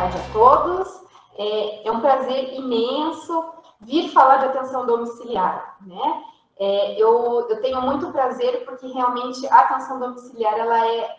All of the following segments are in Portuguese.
tarde a todos. É um prazer imenso vir falar de atenção domiciliar, né? Eu tenho muito prazer porque realmente a atenção domiciliar, ela é,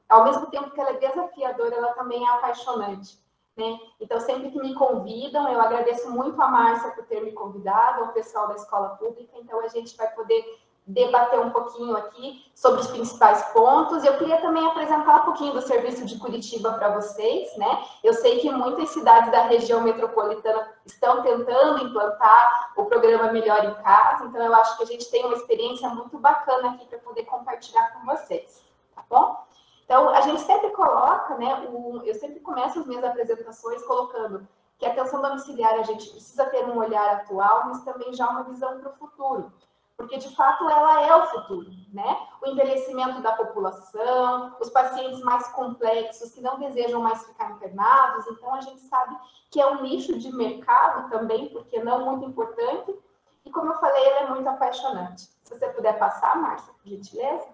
ao mesmo tempo que ela é desafiadora, ela também é apaixonante, né? Então, sempre que me convidam, eu agradeço muito a Márcia por ter me convidado, ao pessoal da Escola Pública, então a gente vai poder debater um pouquinho aqui sobre os principais pontos. Eu queria também apresentar um pouquinho do serviço de Curitiba para vocês, né? Eu sei que muitas cidades da região metropolitana estão tentando implantar o programa Melhor em Casa, então eu acho que a gente tem uma experiência muito bacana aqui para poder compartilhar com vocês, tá bom? Então, a gente sempre coloca, né, eu sempre começo as minhas apresentações colocando que a atenção domiciliar a gente precisa ter um olhar atual, mas também já uma visão para o futuro. Porque, de fato, ela é o futuro, né? O envelhecimento da população, os pacientes mais complexos que não desejam mais ficar internados. Então, a gente sabe que é um nicho de mercado também, porque não muito importante. E, como eu falei, ele é muito apaixonante. Se você puder passar, Márcia, por gentileza.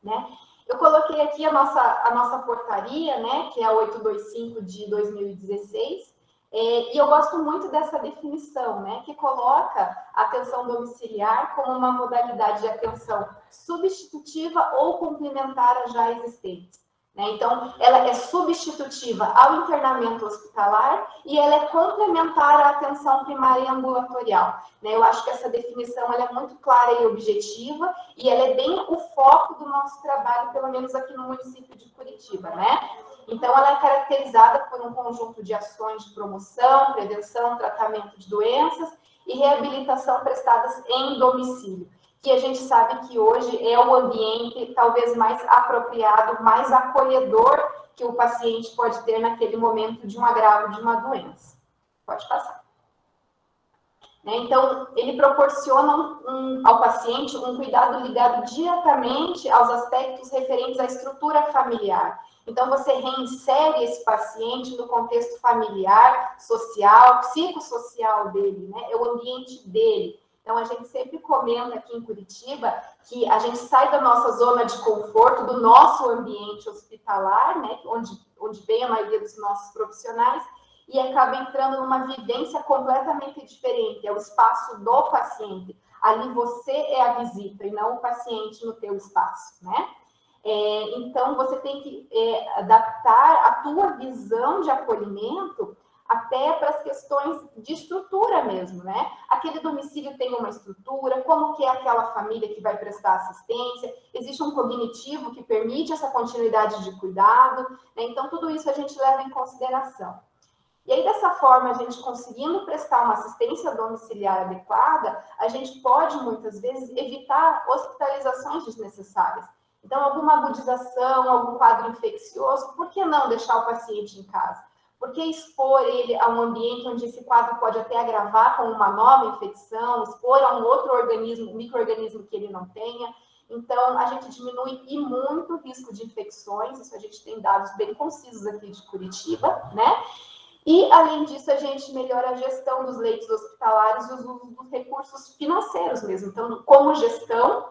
Né? Eu coloquei aqui a nossa portaria, né? Que é a 825 de 2016. E eu gosto muito dessa definição, né, que coloca a atenção domiciliar como uma modalidade de atenção substitutiva ou complementar a já existentes. Né? Então, ela é substitutiva ao internamento hospitalar e ela é complementar à atenção primária e ambulatorial. Né? Eu acho que essa definição ela é muito clara e objetiva e ela é bem o foco do nosso trabalho, pelo menos aqui no município de Curitiba, né? Então, ela é caracterizada por um conjunto de ações de promoção, prevenção, tratamento de doenças e reabilitação prestadas em domicílio, que a gente sabe que hoje é o ambiente talvez mais apropriado, mais acolhedor que o paciente pode ter naquele momento de um agravo de uma doença. Pode passar. Então, ele proporciona ao paciente um cuidado ligado diretamente aos aspectos referentes à estrutura familiar. Então, você reinsere esse paciente no contexto familiar, social, psicossocial dele, né? É o ambiente dele. Então, a gente sempre comenta aqui em Curitiba que a gente sai da nossa zona de conforto, do nosso ambiente hospitalar, né? Onde vem a maioria dos nossos profissionais, e acaba entrando numa vivência completamente diferente. É o espaço do paciente. Ali você é a visita e não o paciente no teu espaço, né? Então, você tem que adaptar a tua visão de acolhimento até para as questões de estrutura mesmo, né? Aquele domicílio tem uma estrutura, como que é aquela família que vai prestar assistência, existe um cognitivo que permite essa continuidade de cuidado, né? Então, tudo isso a gente leva em consideração. E aí, dessa forma, a gente conseguindo prestar uma assistência domiciliar adequada, a gente pode, muitas vezes, evitar hospitalizações desnecessárias. Então, alguma agudização, algum quadro infeccioso, por que não deixar o paciente em casa? Por que expor ele a um ambiente onde esse quadro pode até agravar com uma nova infecção, expor a um outro organismo, micro-organismo que ele não tenha? Então, a gente diminui e muito o risco de infecções, isso a gente tem dados bem concisos aqui de Curitiba, né? E, além disso, a gente melhora a gestão dos leitos hospitalares e os usos dos recursos financeiros mesmo. Então, como gestão,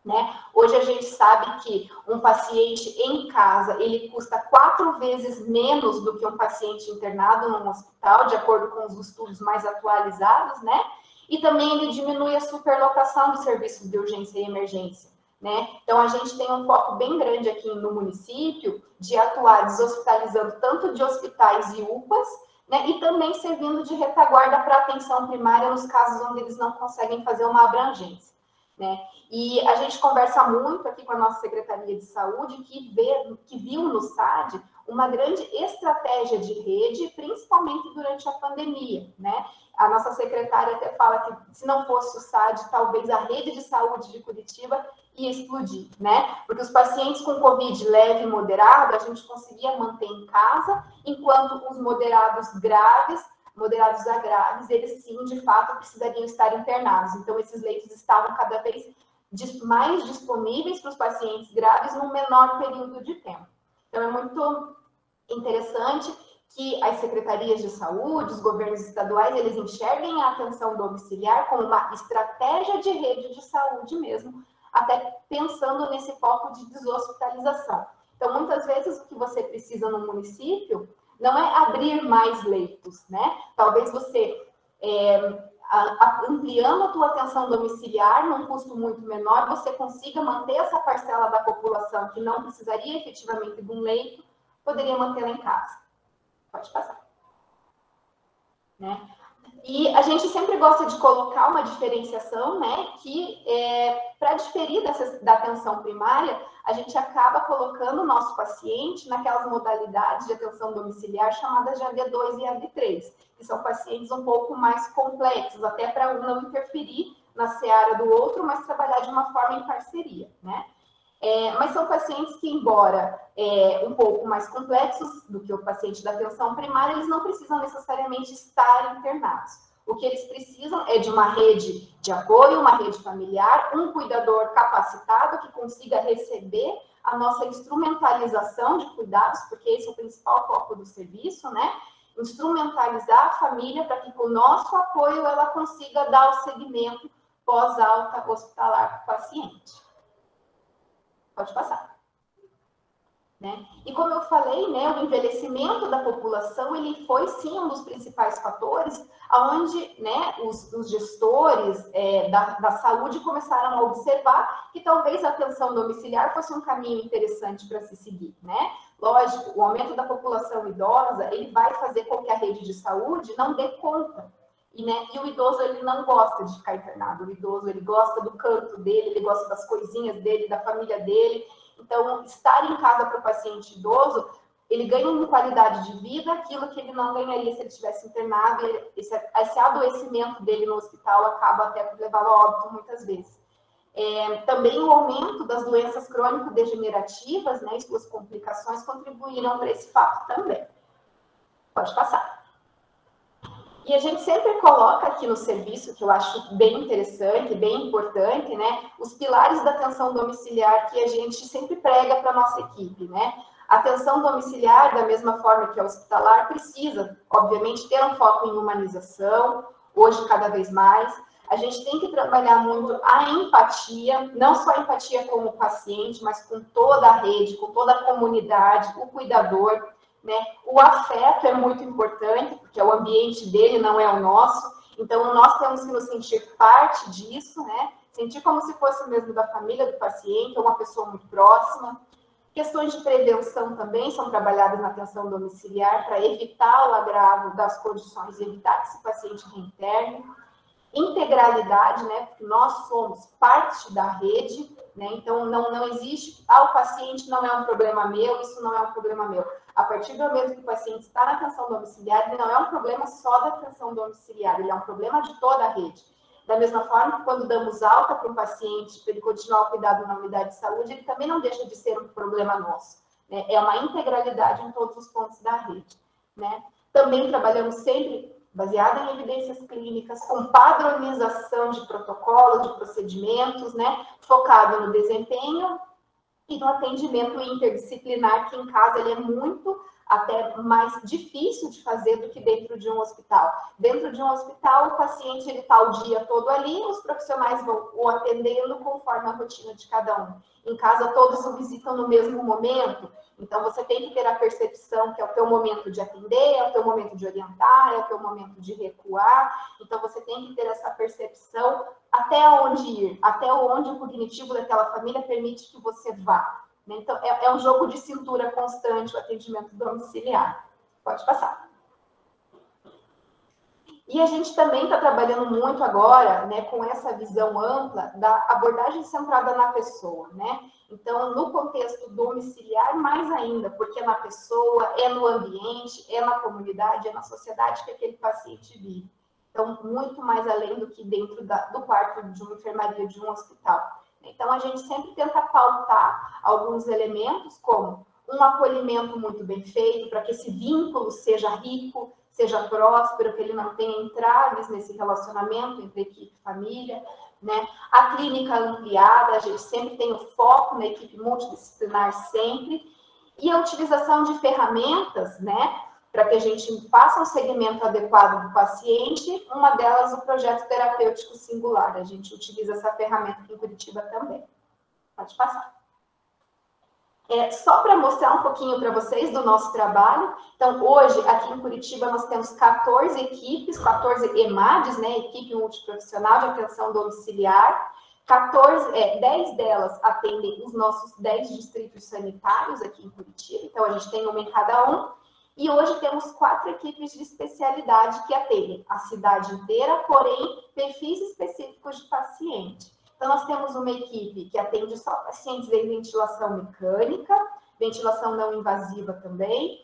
né? Hoje a gente sabe que um paciente em casa, ele custa 4 vezes menos do que um paciente internado num hospital, de acordo com os estudos mais atualizados, né? E também ele diminui a superlotação de serviços de urgência e emergência, né? Então, a gente tem um foco bem grande aqui no município de atuar deshospitalizando tanto de hospitais e UPAs, né? E também servindo de retaguarda para atenção primária nos casos onde eles não conseguem fazer uma abrangência, né? E a gente conversa muito aqui com a nossa Secretaria de Saúde, que viu no SAD uma grande estratégia de rede, principalmente durante a pandemia, né? A nossa secretária até fala que se não fosse o SAD, talvez a rede de saúde de Curitiba ia explodir, né? Porque os pacientes com Covid leve e moderado, a gente conseguia manter em casa, enquanto os moderados a graves, eles sim, de fato, precisariam estar internados. Então, esses leitos estavam cada vez mais disponíveis para os pacientes graves num menor período de tempo. Então, é muito interessante que as secretarias de saúde, os governos estaduais, eles enxerguem a atenção domiciliar como uma estratégia de rede de saúde mesmo, até pensando nesse foco de deshospitalização. Então, muitas vezes, o que você precisa no município não é abrir mais leitos, né? Talvez você, ampliando a tua atenção domiciliar, num custo muito menor, você consiga manter essa parcela da população que não precisaria efetivamente de um leito, poderia mantê-la em casa. Pode passar. Né? E a gente sempre gosta de colocar uma diferenciação, né, que para diferir da atenção primária, a gente acaba colocando o nosso paciente naquelas modalidades de atenção domiciliar chamadas de AD2 e AD3, que são pacientes um pouco mais complexos, até para não interferir na seara do outro, mas trabalhar de uma forma em parceria, né? Mas são pacientes que, embora um pouco mais complexos do que o paciente da atenção primária, eles não precisam necessariamente estar internados. O que eles precisam é de uma rede de apoio, uma rede familiar, um cuidador capacitado que consiga receber a nossa instrumentalização de cuidados, porque esse é o principal foco do serviço, né? Instrumentalizar a família para que, com o nosso apoio, ela consiga dar o segmento pós-alta hospitalar para o paciente. Pode passar. Né? E como eu falei, né, o envelhecimento da população, ele foi sim um dos principais fatores onde, né, os gestores da saúde começaram a observar que talvez a atenção domiciliar fosse um caminho interessante para se seguir, né? Lógico, o aumento da população idosa, ele vai fazer com que a rede de saúde não dê conta. E o idoso, ele não gosta de ficar internado. O idoso, ele gosta do canto dele, ele gosta das coisinhas dele, da família dele. Então, estar em casa para o paciente idoso, ele ganha uma qualidade de vida, aquilo que ele não ganharia se ele estivesse internado. Esse adoecimento dele no hospital acaba até por levá-lo a óbito muitas vezes. Também o aumento das doenças crônico-degenerativas, né, e suas complicações contribuíram para esse fato também. Pode passar. E a gente sempre coloca aqui no serviço, que eu acho bem interessante, bem importante, né? Os pilares da atenção domiciliar que a gente sempre prega para a nossa equipe, né? A atenção domiciliar, da mesma forma que a hospitalar, precisa, obviamente, ter um foco em humanização, hoje cada vez mais. A gente tem que trabalhar muito a empatia, não só a empatia com o paciente, mas com toda a rede, com toda a comunidade, o cuidador. Né? O afeto é muito importante, porque o ambiente dele não é o nosso, então nós temos que nos sentir parte disso, né? Sentir como se fosse mesmo da família do paciente, ou uma pessoa muito próxima. Questões de prevenção também são trabalhadas na atenção domiciliar para evitar o agravo das condições e evitar que esse paciente reinterne. Integralidade, né? Porque nós somos parte da rede, né? Então não existe, o paciente não é um problema meu, isso não é um problema meu. A partir do momento que o paciente está na atenção domiciliar, ele não é um problema só da atenção domiciliar, ele é um problema de toda a rede. Da mesma forma que quando damos alta para um paciente, para ele continuar o cuidado na unidade de saúde, ele também não deixa de ser um problema nosso. Né? É uma integralidade em todos os pontos da rede. Né? Também trabalhamos sempre baseada em evidências clínicas, com padronização de protocolos, de procedimentos, né? Focado no desempenho e no atendimento interdisciplinar, que em casa ele é muito até mais difícil de fazer do que dentro de um hospital. Dentro de um hospital, o paciente está o dia todo ali, os profissionais vão o atendendo conforme a rotina de cada um. Em casa, todos o visitam no mesmo momento, então você tem que ter a percepção que é o teu momento de atender, é o teu momento de orientar, é o teu momento de recuar, então você tem que ter essa percepção até onde ir, até onde o cognitivo daquela família permite que você vá. Então, é um jogo de cintura constante o atendimento domiciliar. Pode passar. E a gente também está trabalhando muito agora, né, com essa visão ampla da abordagem centrada na pessoa, né? Então, no contexto domiciliar, mais ainda, porque é na pessoa, é no ambiente, é na comunidade, é na sociedade que aquele paciente vive. Então, muito mais além do que dentro do quarto de uma enfermaria de um hospital. Então, a gente sempre tenta pautar alguns elementos, como um acolhimento muito bem feito, para que esse vínculo seja rico, seja próspero, que ele não tenha entraves nesse relacionamento entre equipe e família, né? A clínica ampliada, a gente sempre tem o foco na equipe multidisciplinar sempre, e a utilização de ferramentas, né? Para que a gente faça um segmento adequado do paciente, uma delas o projeto terapêutico singular. A gente utiliza essa ferramenta aqui em Curitiba também. Pode passar. Só para mostrar um pouquinho para vocês do nosso trabalho. Então, hoje, aqui em Curitiba, nós temos 14 equipes, 14 EMADs, né, Equipe Multiprofissional de Atenção Domiciliar. 10 delas atendem os nossos 10 distritos sanitários aqui em Curitiba, então a gente tem uma em cada um. E hoje temos 4 equipes de especialidade que atendem a cidade inteira, porém, perfis específicos de paciente. Então, nós temos uma equipe que atende só pacientes em ventilação mecânica, ventilação não invasiva também,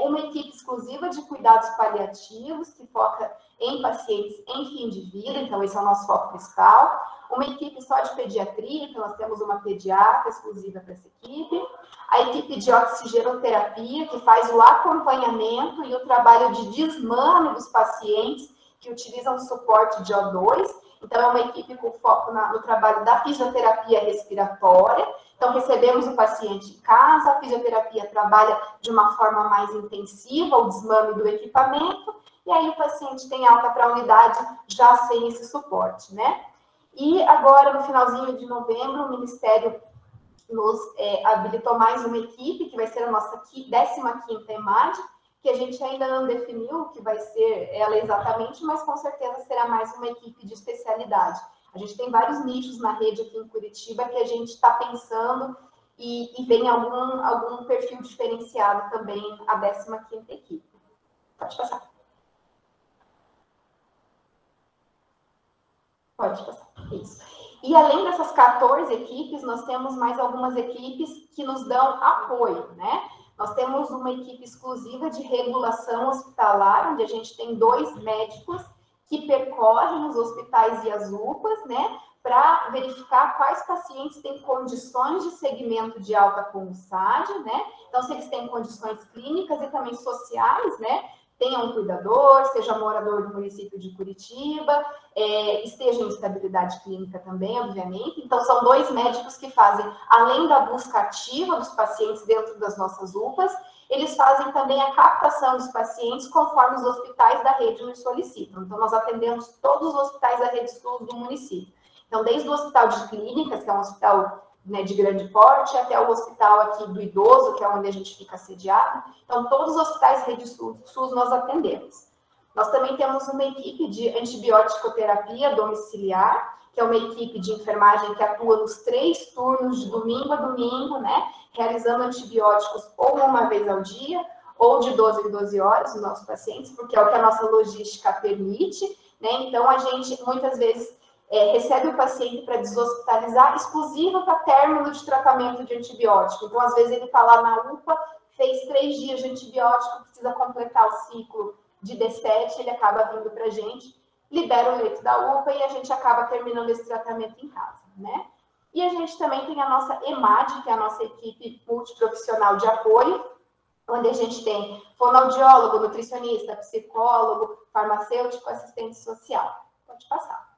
uma equipe exclusiva de cuidados paliativos, que foca em pacientes em fim de vida, então esse é o nosso foco principal, uma equipe só de pediatria, então nós temos uma pediatra exclusiva para essa equipe, a equipe de oxigenoterapia, que faz o acompanhamento e o trabalho de desmame dos pacientes que utilizam suporte de O2. Então, é uma equipe com foco no trabalho da fisioterapia respiratória. Então, recebemos o paciente em casa, a fisioterapia trabalha de uma forma mais intensiva, o desmame do equipamento, e aí o paciente tem alta para a unidade já sem esse suporte, né? E agora, no finalzinho de novembro, o Ministério nos habilitou mais uma equipe, que vai ser a nossa 15ª EMAD, que a gente ainda não definiu o que vai ser ela exatamente, mas com certeza será mais uma equipe de especialidade. A gente tem vários nichos na rede aqui em Curitiba que a gente está pensando e vem algum perfil diferenciado também a 15ª equipe. Pode passar. Pode passar. Isso. E além dessas 14 equipes, nós temos mais algumas equipes que nos dão apoio, né? Nós temos uma equipe exclusiva de regulação hospitalar, onde a gente tem 2 médicos que percorrem os hospitais e as UPAs, né, para verificar quais pacientes têm condições de segmento de alta comorbidade, né? Então, se eles têm condições clínicas e também sociais, né? Tenha um cuidador, seja morador do município de Curitiba, esteja em estabilidade clínica também, obviamente. Então, são 2 médicos que fazem, além da busca ativa dos pacientes dentro das nossas UPAs, eles fazem também a captação dos pacientes conforme os hospitais da rede nos solicitam. Então, nós atendemos todos os hospitais da rede SUS do município. Então, desde o hospital de clínicas, que é um hospital, né, de grande porte, até o hospital aqui do idoso, que é onde a gente fica sediado. Então, todos os hospitais rede SUS nós atendemos. Nós também temos uma equipe de antibiótico-terapia domiciliar, que é uma equipe de enfermagem que atua nos 3 turnos, de domingo a domingo, né, realizando antibióticos ou uma vez ao dia, ou de 12 em 12 horas, nos nossos pacientes, porque é o que a nossa logística permite, né. Então, a gente, muitas vezes, recebe o paciente para deshospitalizar, exclusivo para término de tratamento de antibiótico. Então, às vezes, ele está lá na UPA, fez 3 dias de antibiótico, precisa completar o ciclo de D7, ele acaba vindo para a gente, libera o leito da UPA e a gente acaba terminando esse tratamento em casa, né? E a gente também tem a nossa EMAD, que é a nossa equipe multiprofissional de apoio, onde a gente tem fonoaudiólogo, nutricionista, psicólogo, farmacêutico, assistente social. Pode passar.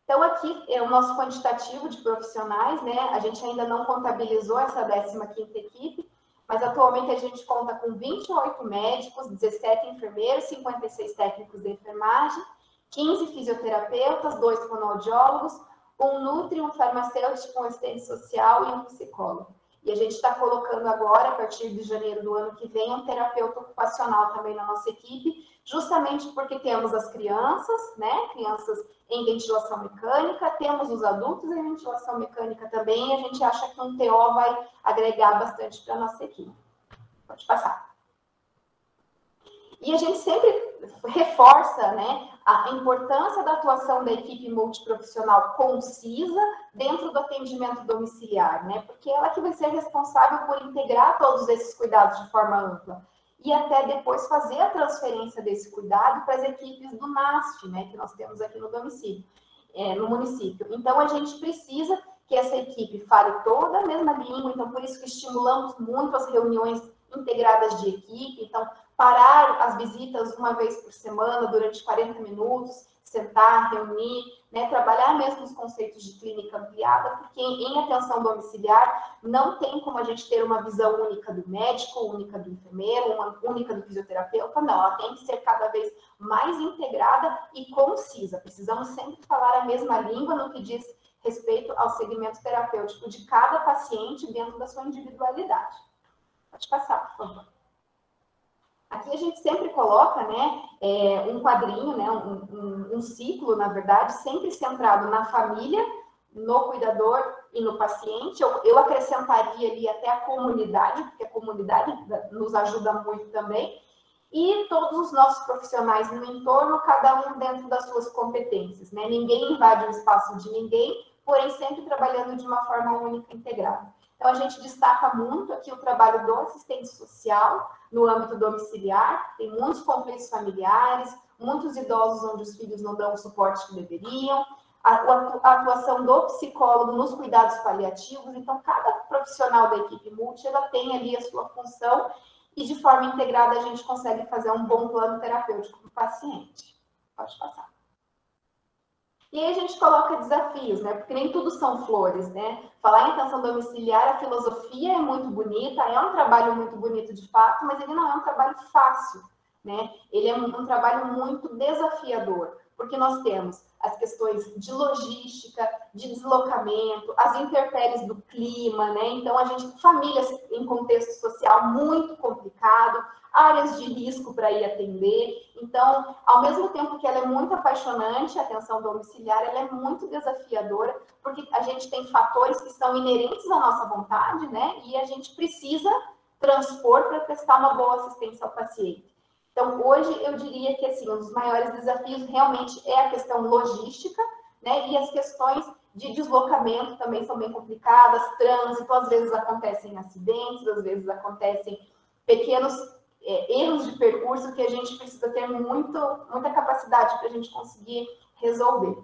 Então, aqui é o nosso quantitativo de profissionais, né? A gente ainda não contabilizou essa 15ª equipe, mas atualmente a gente conta com 28 médicos, 17 enfermeiros, 56 técnicos de enfermagem, 15 fisioterapeutas, 2 fonoaudiólogos, um nutri, um farmacêutico, um assistente social e um psicólogo. E a gente está colocando agora, a partir de janeiro do ano que vem, um terapeuta ocupacional também na nossa equipe, justamente porque temos as crianças, né? Crianças em ventilação mecânica, temos os adultos em ventilação mecânica também, e a gente acha que um TO vai agregar bastante para a nossa equipe. Pode passar. E a gente sempre reforça, né, a importância da atuação da equipe multiprofissional concisa dentro do atendimento domiciliar, né? Porque ela que vai ser responsável por integrar todos esses cuidados de forma ampla e até depois fazer a transferência desse cuidado para as equipes do NASF, né, que nós temos aqui no domicílio, no município. Então, a gente precisa que essa equipe fale toda a mesma língua, então, por isso que estimulamos muito as reuniões integradas de equipe, então, parar as visitas uma vez por semana, durante 40 minutos, sentar, reunir, né, trabalhar mesmo os conceitos de clínica ampliada, porque em atenção domiciliar não tem como a gente ter uma visão única do médico, única do enfermeiro, uma única do fisioterapeuta, não, ela tem que ser cada vez mais integrada e concisa. Precisamos sempre falar a mesma língua no que diz respeito ao segmento terapêutico de cada paciente dentro da sua individualidade. Pode passar, por favor. Aqui a gente sempre coloca, né, um quadrinho, né, um ciclo, na verdade, sempre centrado na família, no cuidador e no paciente. Eu acrescentaria ali até a comunidade, porque a comunidade nos ajuda muito também, e todos os nossos profissionais no entorno, cada um dentro das suas competências, né? Ninguém invade o espaço de ninguém, porém sempre trabalhando de uma forma única e integrada. Então, a gente destaca muito aqui o trabalho do assistente social no âmbito domiciliar, tem muitos conflitos familiares, muitos idosos onde os filhos não dão o suporte que deveriam, a atuação do psicólogo nos cuidados paliativos. Então, cada profissional da equipe multi, ela tem ali a sua função e de forma integrada a gente consegue fazer um bom plano terapêutico para o paciente. Pode passar. E aí a gente coloca desafios, né? Porque nem tudo são flores, né? Falar em atenção domiciliar, a filosofia é muito bonita, é um trabalho muito bonito de fato, mas ele não é um trabalho fácil, né? Ele é um trabalho muito desafiador, porque nós temos as questões de logística, de deslocamento, as intempéries do clima, né? Então, a gente, famílias em contexto social muito complicado, áreas de risco para ir atender. Então, ao mesmo tempo que ela é muito apaixonante, a atenção domiciliar, ela é muito desafiadora, porque a gente tem fatores que são inerentes à nossa vontade, né? E a gente precisa transpor para prestar uma boa assistência ao paciente. Então, hoje, eu diria que, assim, um dos maiores desafios realmente é a questão logística, né? E as questões de deslocamento também são bem complicadas, trânsito, às vezes acontecem acidentes, às vezes acontecem pequenos erros de percurso que a gente precisa ter muita capacidade para a gente conseguir resolver.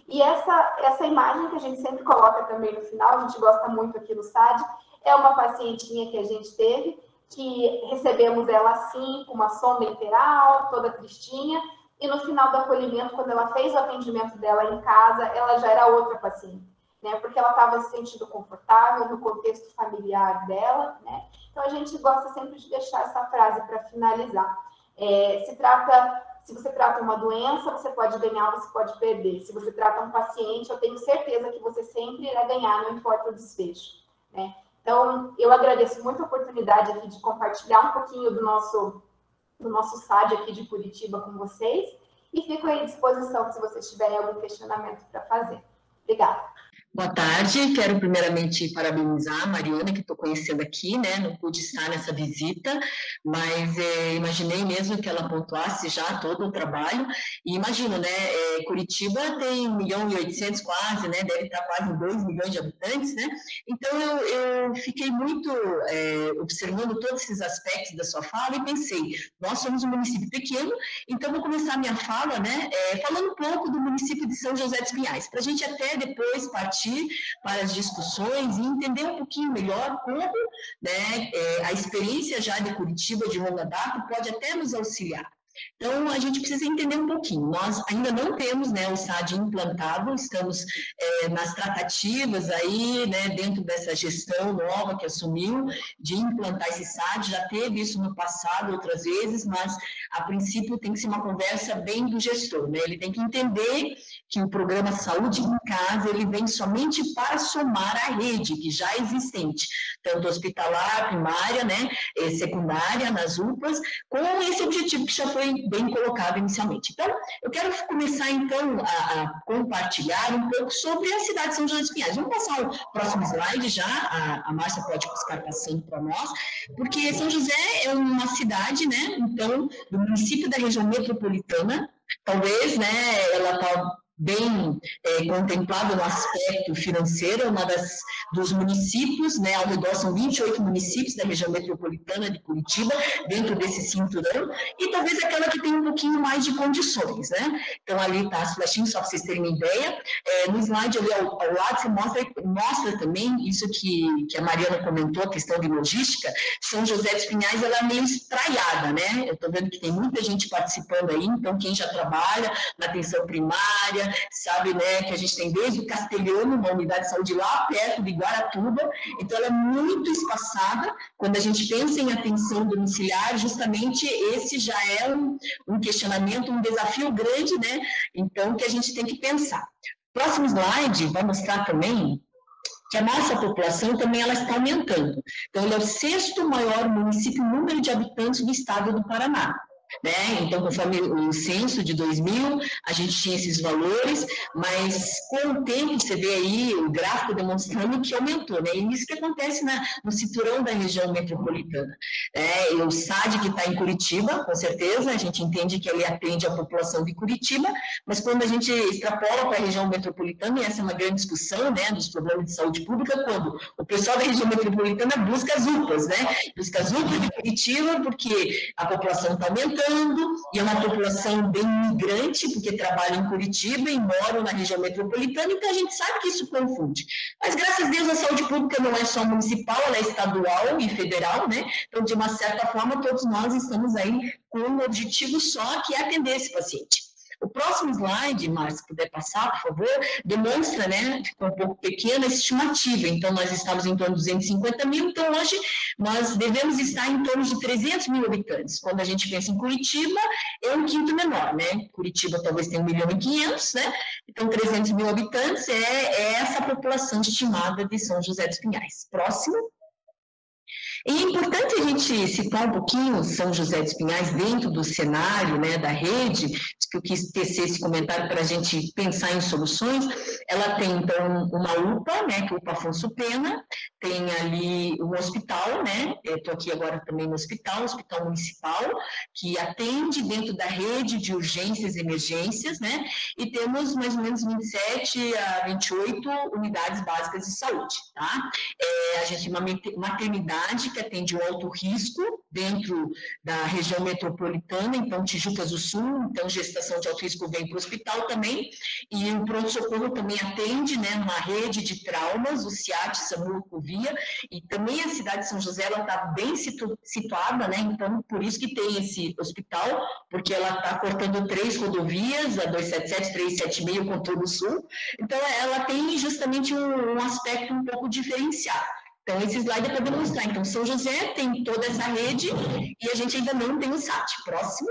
E essa imagem que a gente sempre coloca também no final, a gente gosta muito aqui no SAD, é uma pacientinha que a gente teve, que recebemos ela assim, com uma sonda enteral, toda tristinha, e no final do acolhimento, quando ela fez o atendimento dela em casa, ela já era outra paciente, né? Porque ela estava se sentindo confortável no contexto familiar dela, né? Então, a gente gosta sempre de deixar essa frase para finalizar. Se você trata uma doença, você pode ganhar, você pode perder. Se você trata um paciente, eu tenho certeza que você sempre irá ganhar, não importa o desfecho, né? Então, eu agradeço muito a oportunidade aqui de compartilhar um pouquinho do nosso SAD aqui de Curitiba com vocês e fico aí à disposição se vocês tiverem algum questionamento para fazer. Obrigada. Boa tarde, quero primeiramente parabenizar a Mariana, que estou conhecendo aqui, né? Não pude estar nessa visita, mas imaginei mesmo que ela pontuasse já todo o trabalho, e imagino, né? Curitiba tem 1.800.000 quase, né? Deve estar quase 2 milhões de habitantes, né? Então eu fiquei muito observando todos esses aspectos da sua fala e pensei, nós somos um município pequeno, então vou começar a minha fala, né? Falando um pouco do município de São José dos Pinhais, para a gente até depois partir para as discussões e entender um pouquinho melhor como, né, a experiência já de Curitiba de longa data pode até nos auxiliar. Então, a gente precisa entender um pouquinho. Nós ainda não temos, né, o SAD implantado, estamos nas tratativas aí, né, dentro dessa gestão nova que assumiu, de implantar esse SAD. Já teve isso no passado outras vezes, mas a princípio tem que ser uma conversa bem do gestor, né? Ele tem que entender que o programa Saúde em Casa, ele vem somente para somar a rede que já é existente, tanto hospitalar, primária, né, secundária, nas UPAs, com esse objetivo que já foi bem colocado inicialmente. Então, eu quero começar, então, a compartilhar um pouco sobre a cidade de São José dos Pinhais. Vamos passar o próximo slide já, a Márcia pode estar passando para nós, porque São José é uma cidade, né, então, do município da região metropolitana, talvez, né, ela está bem contemplado no aspecto financeiro, uma dos municípios, né, ao redor são 28 municípios da região metropolitana de Curitiba, dentro desse cinturão, e talvez aquela que tem um pouquinho mais de condições, né? Então, ali está as flechinhas, só para vocês terem uma ideia. No slide ali ao lado, você mostra também isso que a Mariana comentou, a questão de logística. São José dos Pinhais, ela é meio espraiada, né? Eu estou vendo que tem muita gente participando aí, então quem já trabalha na atenção primária, sabe, né, que a gente tem desde o Castelhano, uma unidade de saúde lá perto de Guaratuba, então ela é muito espaçada. Quando a gente pensa em atenção domiciliar, justamente esse já é um questionamento, um desafio grande, né, então que a gente tem que pensar. Próximo slide vai mostrar também que a nossa população também ela está aumentando. Então, ele é o 6º maior município em número de habitantes do estado do Paraná. Né? Então, conforme o censo de 2000, a gente tinha esses valores, mas com o tempo você vê aí o gráfico demonstrando que aumentou, né? E isso que acontece no cinturão da região metropolitana. E o SAD que está em Curitiba, com certeza, a gente entende que ele atende a população de Curitiba, mas quando a gente extrapola para a região metropolitana, e essa é uma grande discussão, né, dos problemas de saúde pública, quando o pessoal da região metropolitana busca as UPAs, né? Busca as UPAs de Curitiba, porque a população está aumentando, e é uma população bem migrante, porque trabalha em Curitiba e moram na região metropolitana, então a gente sabe que isso confunde. Mas, graças a Deus, a saúde pública não é só municipal, ela é estadual e federal, né? Então, de uma certa forma, todos nós estamos aí com um objetivo só, que é atender esse paciente. O próximo slide, Márcia, se puder passar, por favor, demonstra, né, ficou um pouco pequena, a estimativa. Então, nós estamos em torno de 250 mil, então hoje nós devemos estar em torno de 300 mil habitantes. Quando a gente pensa em Curitiba, é um quinto menor, né? Curitiba talvez tenha 1.500.000, né? Então, 300 mil habitantes é essa população estimada de São José dos Pinhais. Próximo. E é importante a gente citar um pouquinho São José dos Pinhais dentro do cenário, né, da rede, que eu quis tecer esse comentário para a gente pensar em soluções. Ela tem, então, uma UPA, né, que é o UPA Afonso Pena, tem ali um hospital, né, eu estou aqui agora também no hospital municipal, que atende dentro da rede de urgências e emergências, né, e temos mais ou menos 27 a 28 unidades básicas de saúde, tá? A gente tem uma maternidade que atende o alto risco dentro da região metropolitana, então Tijucas do Sul, então gestação de alto risco vem para o hospital também, e o pronto-socorro também atende, né, numa rede de traumas, o CIAT, SAMU, Covia, e também a cidade de São José, ela está bem situada, né, então por isso que tem esse hospital, porque ela está cortando 3 rodovias, a 277, 376, o Contorno Sul, então ela tem justamente um aspecto um pouco diferenciado. Então, esse slide é para demonstrar. Então, São José tem toda essa rede e a gente ainda não tem o SAT. Próximo.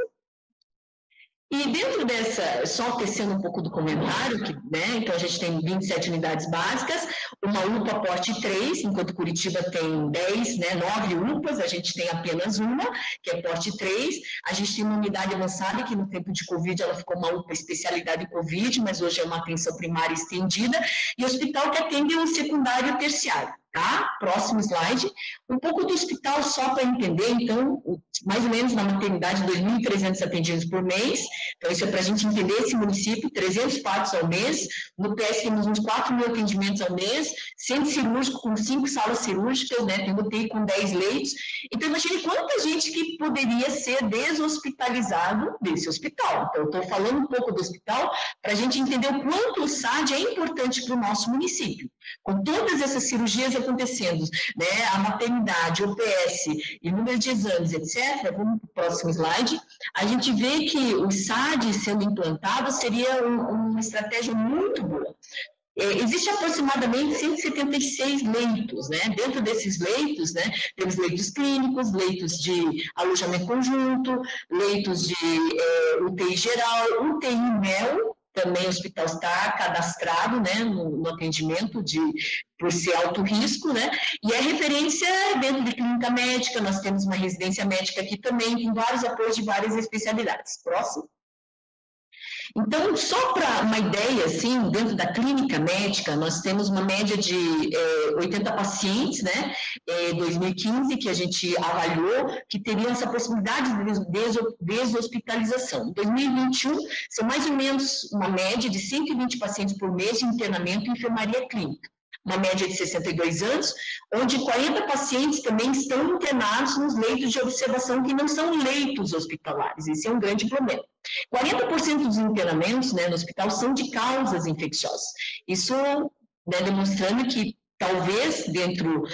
E dentro dessa, só tecendo um pouco do comentário, né, então a gente tem 27 unidades básicas, uma UPA porte 3, enquanto Curitiba tem 10, né, 9 UPAs, a gente tem apenas uma, que é porte 3, a gente tem uma unidade avançada, que no tempo de Covid ela ficou uma UPA especialidade Covid, mas hoje é uma atenção primária estendida, e hospital que atende o secundário e o terciário. Tá? Próximo slide. Um pouco do hospital só para entender, então, mais ou menos na maternidade, 2.300 atendidos por mês, então isso é para a gente entender esse município, 300 partos ao mês, no PS temos uns 4.000 atendimentos ao mês, centro cirúrgico com 5 salas cirúrgicas, né, tem UTI com 10 leitos, então imagine quanta gente que poderia ser deshospitalizado desse hospital. Então, eu estou falando um pouco do hospital para a gente entender o quanto o SAD é importante para o nosso município. Com todas essas cirurgias acontecendo, né, a maternidade, o PS e número de exames, etc., vamos para o próximo slide, a gente vê que o SAD sendo implantado seria uma estratégia muito boa. Existe aproximadamente 176 leitos, né? Dentro desses leitos, né, temos leitos clínicos, leitos de alojamento conjunto, leitos de UTI geral, UTI MEL, também o hospital está cadastrado, né, no atendimento por ser alto risco, né, e é referência dentro de clínica médica, nós temos uma residência médica aqui também, com vários apoios de várias especialidades. Próximo. Então, só para uma ideia, assim, dentro da clínica médica, nós temos uma média de 80 pacientes, né, 2015, que a gente avaliou, que teriam essa possibilidade de deshospitalização. Em 2021, são mais ou menos uma média de 120 pacientes por mês de internamento em enfermaria clínica. Uma média de 62 anos, onde 40 pacientes também estão internados nos leitos de observação que não são leitos hospitalares. Esse é um grande problema. 40% dos internamentos, né, no hospital são de causas infecciosas. Isso, né, demonstrando que talvez dentro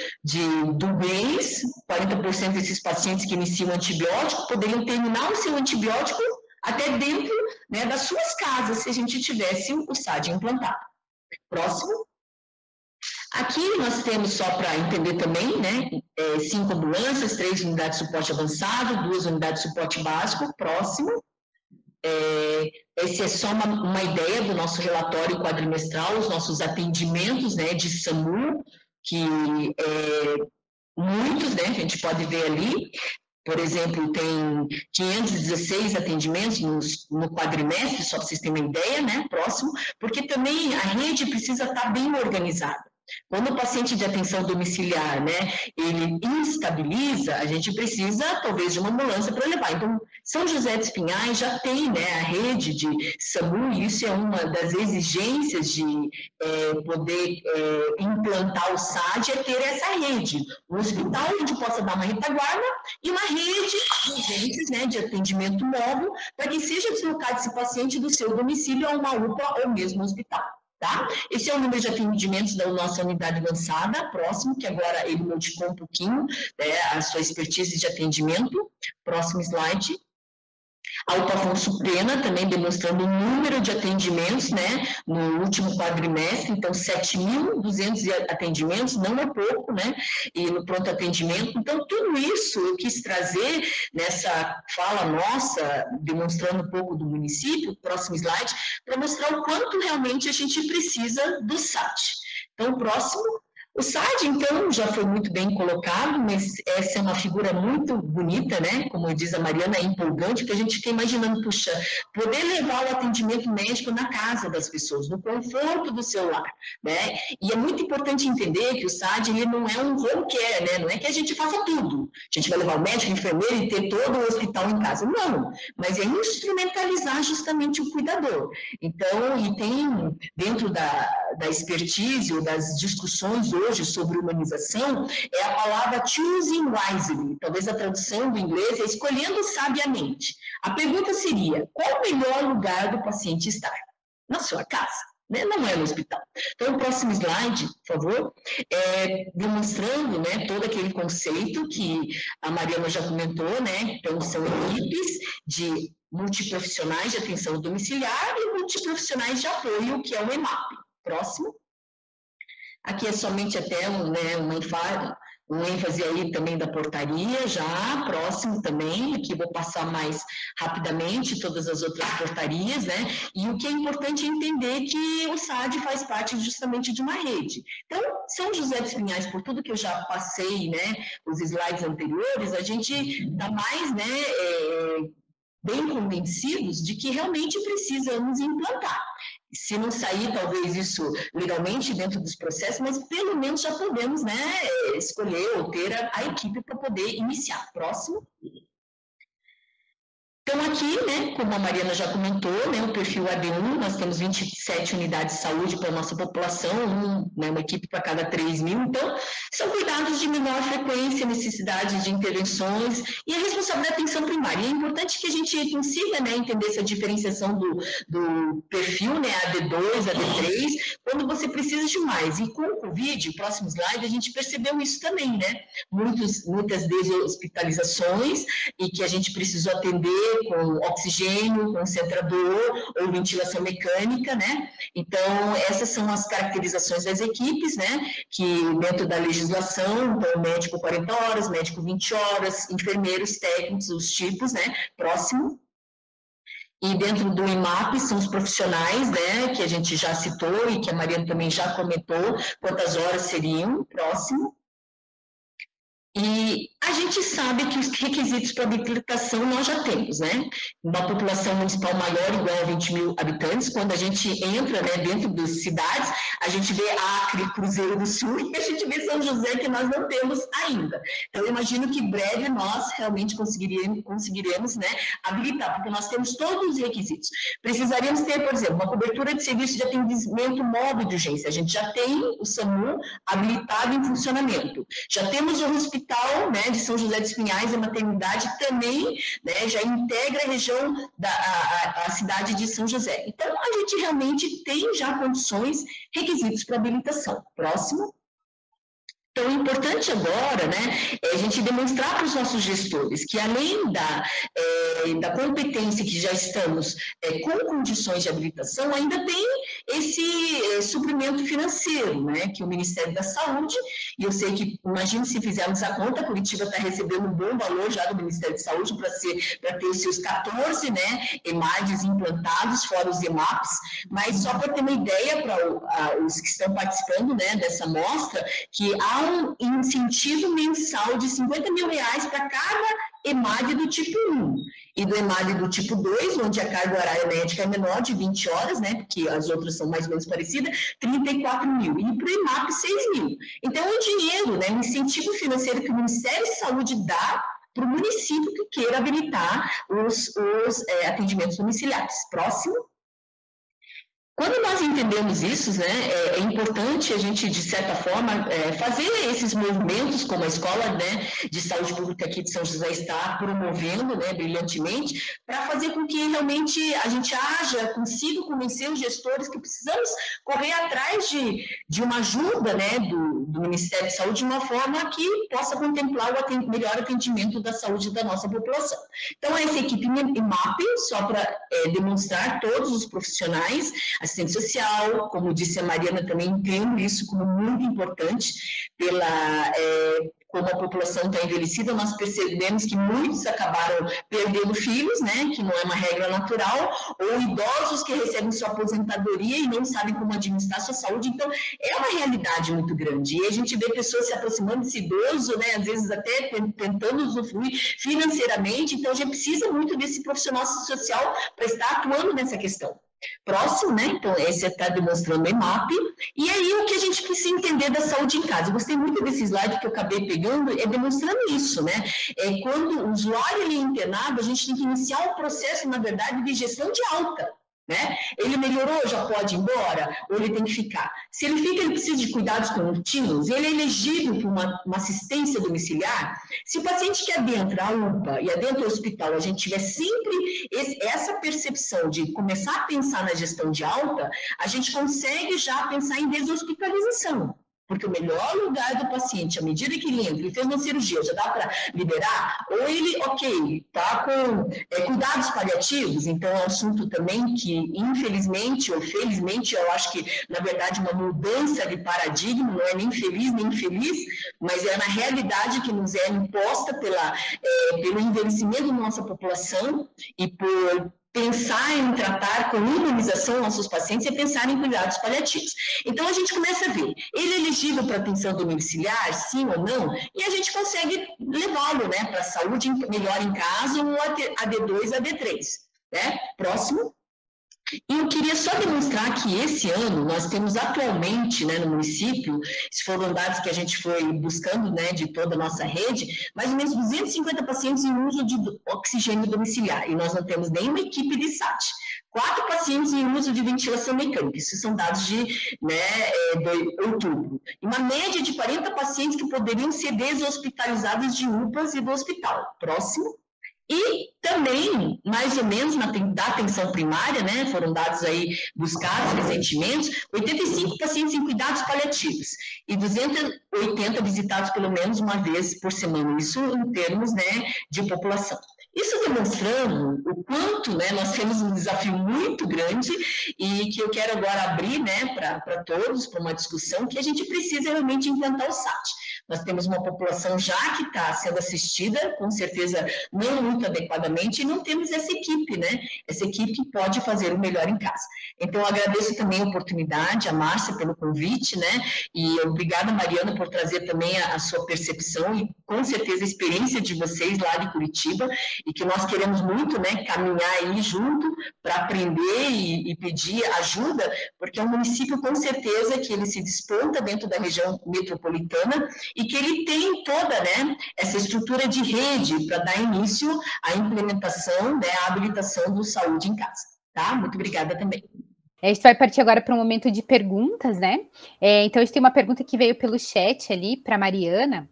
do mês, 40% desses pacientes que iniciam antibiótico poderiam terminar o seu antibiótico até dentro, né, das suas casas, se a gente tivesse o SAD implantado. Próximo. Aqui nós temos, só para entender também, né, 5 ambulâncias, 3 unidades de suporte avançado, 2 unidades de suporte básico. Próximo. Essa é só uma ideia do nosso relatório quadrimestral, os nossos atendimentos, né, de SAMU, que muitos, né, a gente pode ver ali. Por exemplo, tem 516 atendimentos no quadrimestre, só para vocês terem uma ideia, né, próximo, porque também a rede precisa estar bem organizada. Quando o paciente de atenção domiciliar, né, ele instabiliza, a gente precisa, talvez, de uma ambulância para levar. Então, São José dos Pinhais já tem, né, a rede de SAMU, e isso é uma das exigências de poder implantar o SAD, é ter essa rede. Um hospital onde possa dar uma retaguarda e uma rede de urgências, né, de atendimento móvel, para que seja deslocado esse paciente do seu domicílio a uma UPA ou mesmo hospital. Tá? Esse é o número de atendimentos da nossa unidade lançada, próximo, que agora ele modificou um pouquinho, né, a sua expertise de atendimento. Próximo slide. A UPA Afonso Pena também demonstrando o número de atendimentos, né, no último quadrimestre, então 7.200 atendimentos, não é pouco, né, e no pronto atendimento. Então, tudo isso eu quis trazer nessa fala nossa, demonstrando um pouco do município, próximo slide, para mostrar o quanto realmente a gente precisa do SAD. Então, próximo. O SAD, então, já foi muito bem colocado, mas essa é uma figura muito bonita, né? Como diz a Mariana, é empolgante, porque a gente fica imaginando, puxa, poder levar o atendimento médico na casa das pessoas, no conforto do seu lar, né? E é muito importante entender que o SAD, ele não é um home care, né? Não é que a gente faça tudo. A gente vai levar o médico, o enfermeiro e ter todo o hospital em casa. Não, mas é instrumentalizar justamente o cuidador. Então, e tem, dentro da expertise ou das discussões hoje sobre humanização, é a palavra choosing wisely, talvez a tradução do inglês é escolhendo sabiamente. A pergunta seria, qual o melhor lugar do paciente estar? Na sua casa, né? Não é no hospital. Então, o próximo slide, por favor, demonstrando, né, todo aquele conceito que a Mariana já comentou, né? Então, são equipes de multiprofissionais de atenção domiciliar e multiprofissionais de apoio, que é o EMAP. Próximo. Aqui é somente até um ênfase aí também da portaria, já, próximo também, aqui vou passar mais rapidamente todas as outras portarias, né, e o que é importante é entender que o SAD faz parte justamente de uma rede. Então, São José dos Pinhais, por tudo que eu já passei, né, os slides anteriores, a gente está mais, né, bem convencidos de que realmente precisamos implantar. Se não sair, talvez, isso legalmente dentro dos processos, mas pelo menos já podemos, né, escolher ou ter a equipe para poder iniciar. Próximo. Então, aqui, né, como a Mariana já comentou, né, o perfil AD1, nós temos 27 unidades de saúde para a nossa população, uma equipe para cada 3.000, então, são cuidados de menor frequência, necessidade de intervenções e a responsabilidade da atenção primária. E é importante que a gente consiga, né, entender essa diferenciação do perfil, né, AD2, AD3, quando você precisa de mais. E com o Covid, próximo slide, a gente percebeu isso também, né, muitas deshospitalizações e que a gente precisou atender com oxigênio, concentrador ou ventilação mecânica, né? Então, essas são as caracterizações das equipes, né? Que dentro da legislação, então, médico 40 horas, médico 20 horas, enfermeiros, técnicos, os tipos, né? Próximo. E dentro do IMAP são os profissionais, né? Que a gente já citou e que a Mariana também já comentou, quantas horas seriam. Próximo. E a gente sabe que os requisitos para habilitação nós já temos, né? Uma população municipal maior, igual a 20.000 habitantes, quando a gente entra, né, dentro das cidades, a gente vê Acre, Cruzeiro do Sul, e a gente vê São José, que nós não temos ainda. Então, eu imagino que em breve nós realmente conseguiremos, né, habilitar, porque nós temos todos os requisitos. Precisaríamos ter, por exemplo, uma cobertura de serviço de atendimento móvel de urgência. A gente já tem o SAMU habilitado em funcionamento. Já temos o hospital, né, de São José dos Pinhais, a maternidade também, né, já integra a região a cidade de São José. Então, a gente realmente tem já condições, requisitos para habilitação. Próximo. Então, o importante agora, né, é a gente demonstrar para os nossos gestores que, além da competência que já estamos com condições de habilitação, ainda tem esse suprimento financeiro, né, que o Ministério da Saúde, e eu sei que, imagine se fizermos a conta, Curitiba está recebendo um bom valor já do Ministério da Saúde para ter os seus 14, né, EMADs implantados, fora os EMAPs, mas só para ter uma ideia para os que estão participando, né, dessa mostra, que há um incentivo mensal de R$50 mil para cada EMAD do tipo 1 e do EMAD do tipo 2, onde a carga horária médica é menor, de 20 horas, né, porque as outras são mais ou menos parecidas, 34 mil, e para o EMAP, 6 mil. Então, é um dinheiro, né, um incentivo financeiro que o Ministério da Saúde dá para o município que queira habilitar os atendimentos domiciliares. Próximo. Quando nós entendemos isso, né, é importante a gente, de certa forma, fazer esses movimentos, como a Escola, né, de Saúde Pública aqui de São José está promovendo, né, brilhantemente, para fazer com que realmente a gente consiga convencer os gestores que precisamos correr atrás de uma ajuda, né, do Ministério da Saúde, de uma forma que possa contemplar o melhor atendimento da saúde da nossa população. Então, essa equipe IMAP, só para demonstrar todos os profissionais, assistente social, como disse a Mariana, também entendo isso como muito importante, como a população está envelhecida, nós percebemos que muitos acabaram perdendo filhos, né, que não é uma regra natural, ou idosos que recebem sua aposentadoria e não sabem como administrar sua saúde, então é uma realidade muito grande, e a gente vê pessoas se aproximando desse idoso, né, às vezes até tentando usufruir financeiramente, então a gente precisa muito desse profissional social para estar atuando nessa questão. Próximo, né? Então, esse está demonstrando o EMAP. E aí, o que a gente precisa entender da saúde em casa? Eu gostei muito desse slide que eu acabei pegando, demonstrando isso, né? Quando o usuário ele é internado, a gente tem que iniciar um processo, na verdade, de gestão de alta. Né? Ele melhorou, já pode ir embora, ou ele tem que ficar? Se ele fica, ele precisa de cuidados contínuos, ele é elegível para uma assistência domiciliar. Se o paciente que adentra a UPA e adentra o hospital, a gente tiver sempre essa percepção de começar a pensar na gestão de alta, a gente consegue já pensar em deshospitalização. Porque o melhor lugar do paciente, à medida que ele entra, ele fez uma cirurgia, já dá para liberar, ou ele, está com cuidados paliativos, então é um assunto também que, infelizmente ou felizmente, eu acho que, na verdade, uma mudança de paradigma, não é nem feliz nem infeliz, mas é na realidade que nos é imposta pelo envelhecimento da nossa população e por pensar em tratar com imunização nossos pacientes e pensar em cuidados paliativos. Então, a gente começa a ver, ele é elegível para atenção domiciliar, sim ou não, e a gente consegue levá-lo, né, para a saúde melhor em casa, ou AD2, AD3. Né? Próximo. E eu queria só demonstrar que esse ano nós temos atualmente, né, no município, esses foram dados que a gente foi buscando, né, de toda a nossa rede, mais ou menos 250 pacientes em uso de oxigênio domiciliar, e nós não temos nenhuma equipe de SAT. 4 pacientes em uso de ventilação mecânica, esses são dados de outubro. E uma média de 40 pacientes que poderiam ser deshospitalizados de UPAs e do hospital. Próximo. E também, mais ou menos, da atenção primária, né, foram dados aí buscados recentemente, 85 pacientes em cuidados paliativos e 280 visitados pelo menos uma vez por semana, isso em termos, né, de população. Isso demonstrando o quanto, né, nós temos um desafio muito grande e que eu quero agora abrir, né, para todos, para uma discussão, que a gente precisa realmente implantar o SAT. Nós temos uma população já que está sendo assistida, com certeza não muito adequadamente, e não temos essa equipe, né? Essa equipe que pode fazer o melhor em casa. Então, eu agradeço também a oportunidade, a Márcia pelo convite, né? E obrigada, Mariana, por trazer também a sua percepção e, com certeza, a experiência de vocês lá de Curitiba, e que nós queremos muito, né, caminhar aí junto para aprender e pedir ajuda, porque é um município, com certeza, que ele se desponta dentro da região metropolitana e que ele tem toda, né, essa estrutura de rede para dar início à implementação, né, à habilitação do saúde em casa. Tá? Muito obrigada também. A gente vai partir agora para um momento de perguntas, né? Então, a gente tem uma pergunta que veio pelo chat ali para Mariana.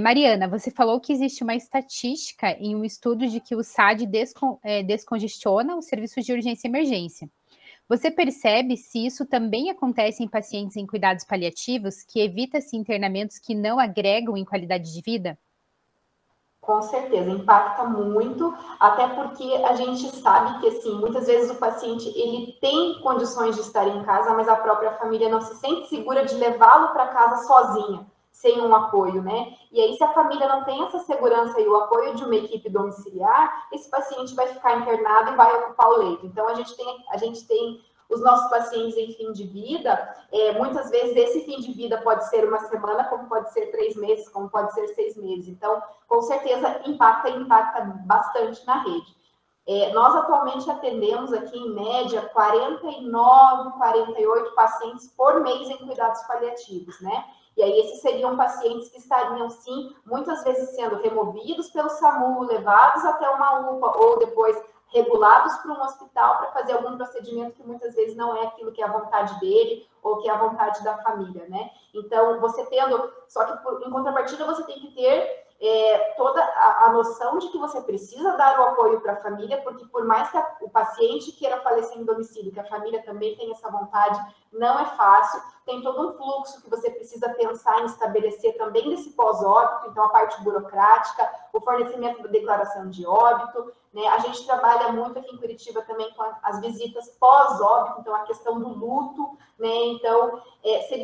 Mariana, você falou que existe uma estatística em um estudo de que o SAD descongestiona os serviços de urgência e emergência. Você percebe se isso também acontece em pacientes em cuidados paliativos, que evita-se internamentos que não agregam em qualidade de vida? Com certeza, impacta muito, até porque a gente sabe que, assim, muitas vezes o paciente, ele tem condições de estar em casa, mas a própria família não se sente segura de levá-lo para casa sozinha, sem um apoio, né? E aí, se a família não tem essa segurança e o apoio de uma equipe domiciliar, esse paciente vai ficar internado e vai ocupar o leito. Então, a gente tem os nossos pacientes em fim de vida, muitas vezes esse fim de vida pode ser uma semana, como pode ser 3 meses, como pode ser 6 meses. Então, com certeza, impacta bastante na rede. Nós atualmente atendemos aqui, em média, 49, 48 pacientes por mês em cuidados paliativos, né? E aí, esses seriam pacientes que estariam, sim, muitas vezes sendo removidos pelo SAMU, levados até uma UPA, ou depois regulados para um hospital para fazer algum procedimento que muitas vezes não é aquilo que é a vontade dele ou que é a vontade da família, né? Então, você tendo... Só que, em contrapartida, você tem que ter toda a noção de que você precisa dar o apoio para a família, porque por mais que o paciente queira falecer em domicílio, que a família também tem essa vontade, não é fácil, tem todo um fluxo que você precisa pensar em estabelecer também desse pós-óbito, então a parte burocrática, o fornecimento da declaração de óbito, né? A gente trabalha muito aqui em Curitiba também com as visitas pós-óbito, então a questão do luto, né? Então,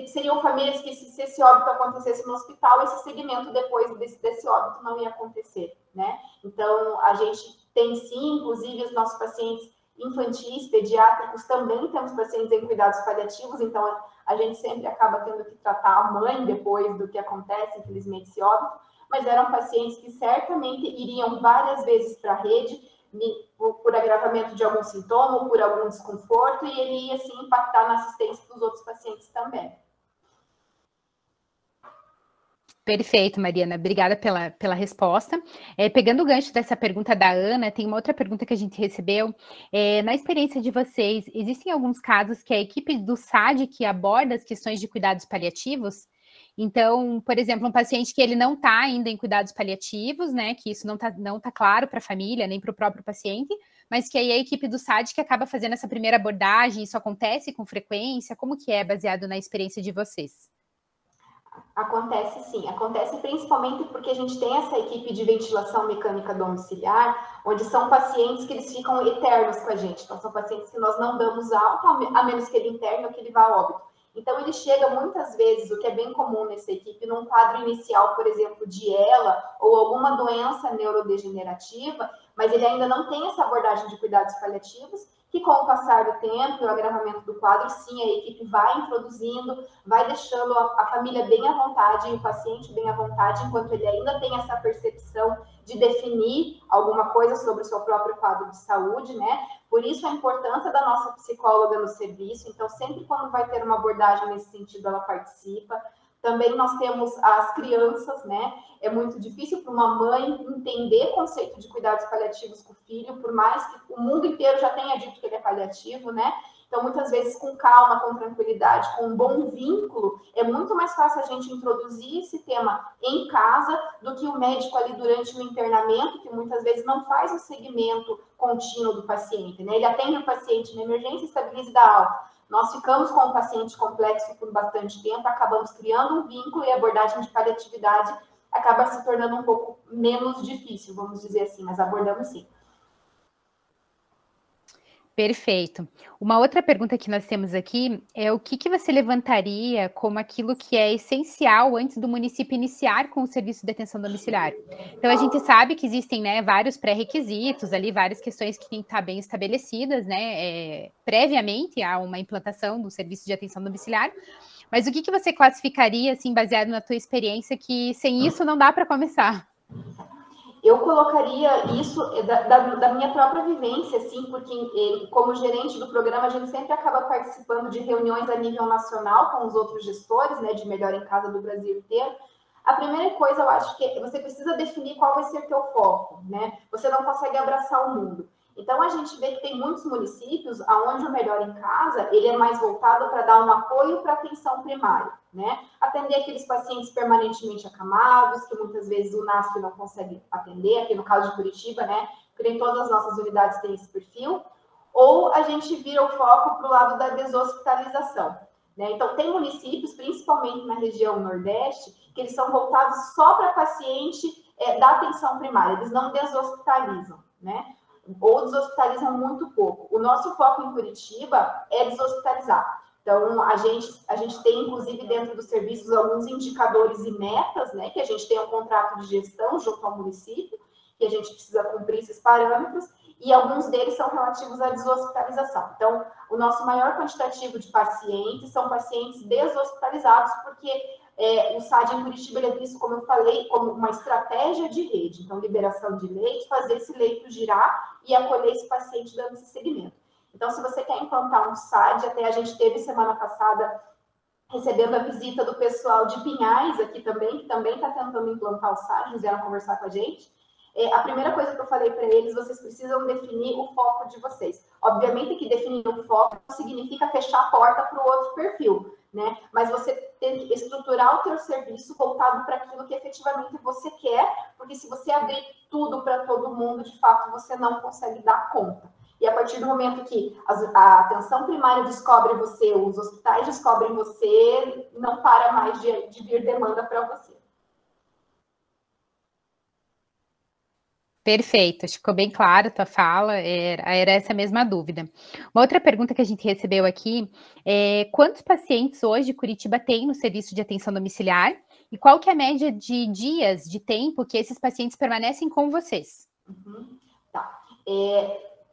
seriam famílias que, se esse óbito acontecesse no hospital, esse segmento depois desse óbito não ia acontecer, né? Então, a gente tem sim, inclusive, os nossos pacientes infantis, pediátricos, também temos pacientes em cuidados paliativos, então a gente sempre acaba tendo que tratar a mãe depois do que acontece, infelizmente, esse óbito, mas eram pacientes que certamente iriam várias vezes para a rede por agravamento de algum sintoma ou por algum desconforto, e ele ia, sim, impactar na assistência dos outros pacientes também. Perfeito, Mariana. Obrigada pela resposta. Pegando o gancho dessa pergunta da Ana, tem uma outra pergunta que a gente recebeu. Na experiência de vocês, existem alguns casos que a equipe do SAD que aborda as questões de cuidados paliativos? Então, por exemplo, um paciente que ele não está ainda em cuidados paliativos, né, que isso não tá claro para a família, nem para o próprio paciente, mas que aí a equipe do SAD que acaba fazendo essa primeira abordagem, isso acontece com frequência? Como que é baseado na experiência de vocês? Acontece sim, acontece principalmente porque a gente tem essa equipe de ventilação mecânica domiciliar, onde são pacientes que eles ficam eternos com a gente, então são pacientes que nós não damos alta, a menos que ele interne ou que ele vá a óbito. Então ele chega muitas vezes, o que é bem comum nessa equipe, num quadro inicial, por exemplo, de ELA ou alguma doença neurodegenerativa, mas ele ainda não tem essa abordagem de cuidados paliativos, que com o passar do tempo e o agravamento do quadro, sim, a equipe vai introduzindo, vai deixando a família bem à vontade e o paciente bem à vontade, enquanto ele ainda tem essa percepção de definir alguma coisa sobre o seu próprio quadro de saúde, né? Por isso a importância da nossa psicóloga no serviço. Então, sempre quando vai ter uma abordagem nesse sentido, ela participa. Também nós temos as crianças, né? É muito difícil para uma mãe entender o conceito de cuidados paliativos com o filho, por mais que o mundo inteiro já tenha dito que ele é paliativo, né? Então, muitas vezes, com calma, com tranquilidade, com um bom vínculo, é muito mais fácil a gente introduzir esse tema em casa do que o médico ali durante o internamento, que muitas vezes não faz o segmento contínuo do paciente, né? Ele atende o paciente na emergência, estabiliza e dá alta. Nós ficamos com o paciente complexo por bastante tempo, acabamos criando um vínculo e a abordagem de paliatividade acaba se tornando um pouco menos difícil, vamos dizer assim, mas abordamos sim. Perfeito. Uma outra pergunta que nós temos aqui é o que você levantaria como aquilo que é essencial antes do município iniciar com o serviço de atenção domiciliar? Então, a gente sabe que existem, né, vários pré-requisitos ali, várias questões que têm que estar bem estabelecidas, né, previamente a uma implantação do serviço de atenção domiciliar, mas o que você classificaria, assim, baseado na tua experiência, que sem isso não dá para começar? Eu colocaria isso da minha própria vivência, assim, porque como gerente do programa, a gente sempre acaba participando de reuniões a nível nacional com os outros gestores, né, de Melhor em Casa do Brasil inteiro. A primeira coisa, eu acho que você precisa definir qual vai ser o teu foco, né? Você não consegue abraçar o mundo. Então, a gente vê que tem muitos municípios onde o Melhor em Casa, ele é mais voltado para dar um apoio para a atenção primária, né? Atender aqueles pacientes permanentemente acamados, que muitas vezes o NASP não consegue atender, aqui no caso de Curitiba, né? Porque nem todas as nossas unidades têm esse perfil. Ou a gente vira o foco para o lado da deshospitalização, né? Então, tem municípios, principalmente na região Nordeste, que eles são voltados só para paciente da atenção primária, eles não deshospitalizam, né? Ou deshospitalizam muito pouco. O nosso foco em Curitiba é deshospitalizar. Então, a gente tem, inclusive, dentro dos serviços, alguns indicadores e metas, né? Que a gente tem um contrato de gestão junto ao município, que a gente precisa cumprir esses parâmetros, e alguns deles são relativos à deshospitalização. Então, o nosso maior quantitativo de pacientes são pacientes deshospitalizados, porque o SAD em Curitiba ele é visto, como eu falei, como uma estratégia de rede. Então, liberação de leite, fazer esse leito girar e acolher esse paciente dando esse segmento. Então, se você quer implantar um SAD, até a gente teve semana passada recebendo a visita do pessoal de Pinhais aqui também, que também está tentando implantar o SAD, eles vieram conversar com a gente. A primeira coisa que eu falei para eles, vocês precisam definir o foco de vocês. Obviamente que definir o foco não significa fechar a porta para o outro perfil, né? Mas você tem que estruturar o teu serviço voltado para aquilo que efetivamente você quer, porque se você abrir tudo para todo mundo, de fato, você não consegue dar conta. E a partir do momento que a atenção primária descobre você, os hospitais descobrem você, não para mais de vir demanda para você. Perfeito, ficou bem claro a tua fala, era essa mesma dúvida. Uma outra pergunta que a gente recebeu aqui é quantos pacientes hoje Curitiba tem no serviço de atenção domiciliar e qual que é a média de dias, de tempo que esses pacientes permanecem com vocês? Tá.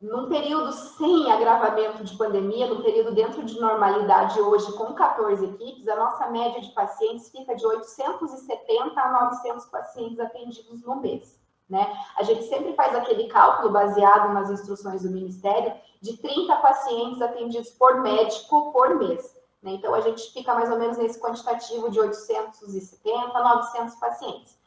Num período sem agravamento de pandemia, no período dentro de normalidade hoje, com 14 equipes, a nossa média de pacientes fica de 870 a 900 pacientes atendidos no mês. Né? A gente sempre faz aquele cálculo baseado nas instruções do Ministério de 30 pacientes atendidos por médico por mês. Né? Então, a gente fica mais ou menos nesse quantitativo de 870 a 900 pacientes.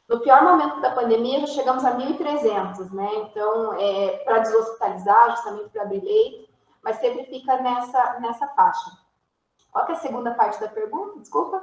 No pior momento da pandemia, já chegamos a 1.300, né? Então, para deshospitalizar, justamente para abrir leito, mas sempre fica nessa faixa. Qual que é a segunda parte da pergunta? Desculpa.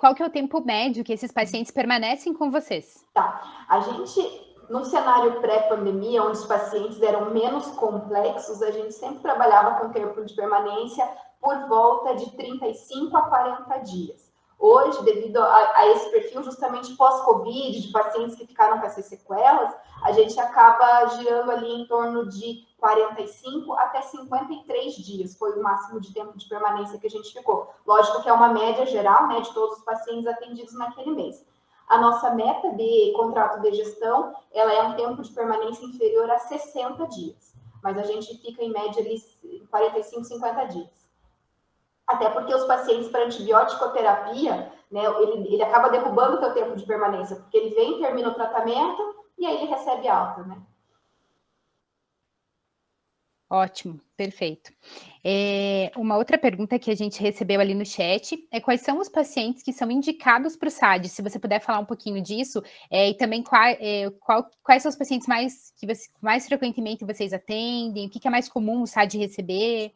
Qual que é o tempo médio que esses pacientes permanecem com vocês? Tá. A gente, num cenário pré-pandemia, onde os pacientes eram menos complexos, a gente sempre trabalhava com tempo de permanência por volta de 35 a 40 dias. Hoje, devido a esse perfil justamente pós-Covid, de pacientes que ficaram com essas sequelas, a gente acaba girando ali em torno de 45 até 53 dias, foi o máximo de tempo de permanência que a gente ficou. Lógico que é uma média geral, né, de todos os pacientes atendidos naquele mês. A nossa meta de contrato de gestão, ela é um tempo de permanência inferior a 60 dias, mas a gente fica em média ali 45, 50 dias. Até porque os pacientes para antibiótico-terapia, né, ele acaba derrubando o seu tempo de permanência, porque ele vem, termina o tratamento e aí ele recebe alta, né? Ótimo, perfeito. Uma outra pergunta que a gente recebeu ali no chat é quais são os pacientes que são indicados para o SAD? Se você puder falar um pouquinho disso, e também quais são os pacientes mais frequentemente vocês atendem, o que é mais comum o SAD receber?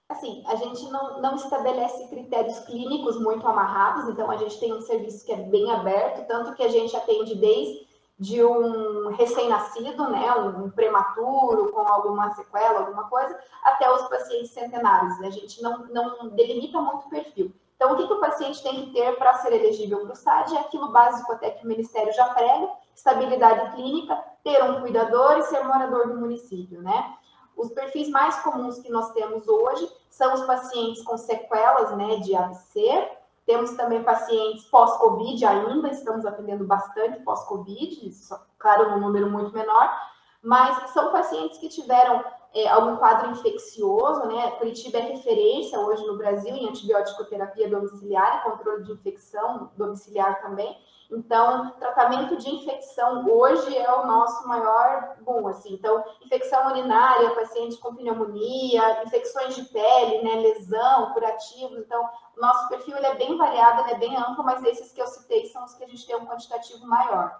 Assim, a gente não estabelece critérios clínicos muito amarrados, então a gente tem um serviço que é bem aberto, tanto que a gente atende desde um recém-nascido, né, um prematuro com alguma sequela, alguma coisa, até os pacientes centenários. A gente não delimita muito o perfil. Então, o que o paciente tem que ter para ser elegível para o SAD é aquilo básico até que o Ministério já prega, estabilidade clínica, ter um cuidador e ser morador do município, né? Os perfis mais comuns que nós temos hoje são os pacientes com sequelas, né, de AVC. Temos também pacientes pós-Covid ainda, estamos atendendo bastante pós-Covid, claro, num número muito menor, mas são pacientes que tiveram algum quadro infeccioso, né? Curitiba é referência hoje no Brasil em antibiótico-terapia domiciliar e controle de infecção domiciliar também. Então, tratamento de infecção hoje é o nosso maior boom, assim. Então, infecção urinária, pacientes com pneumonia, infecções de pele, né, lesão, curativos. Então, o nosso perfil ele é bem variado, ele é bem amplo, mas esses que eu citei são os que a gente tem um quantitativo maior.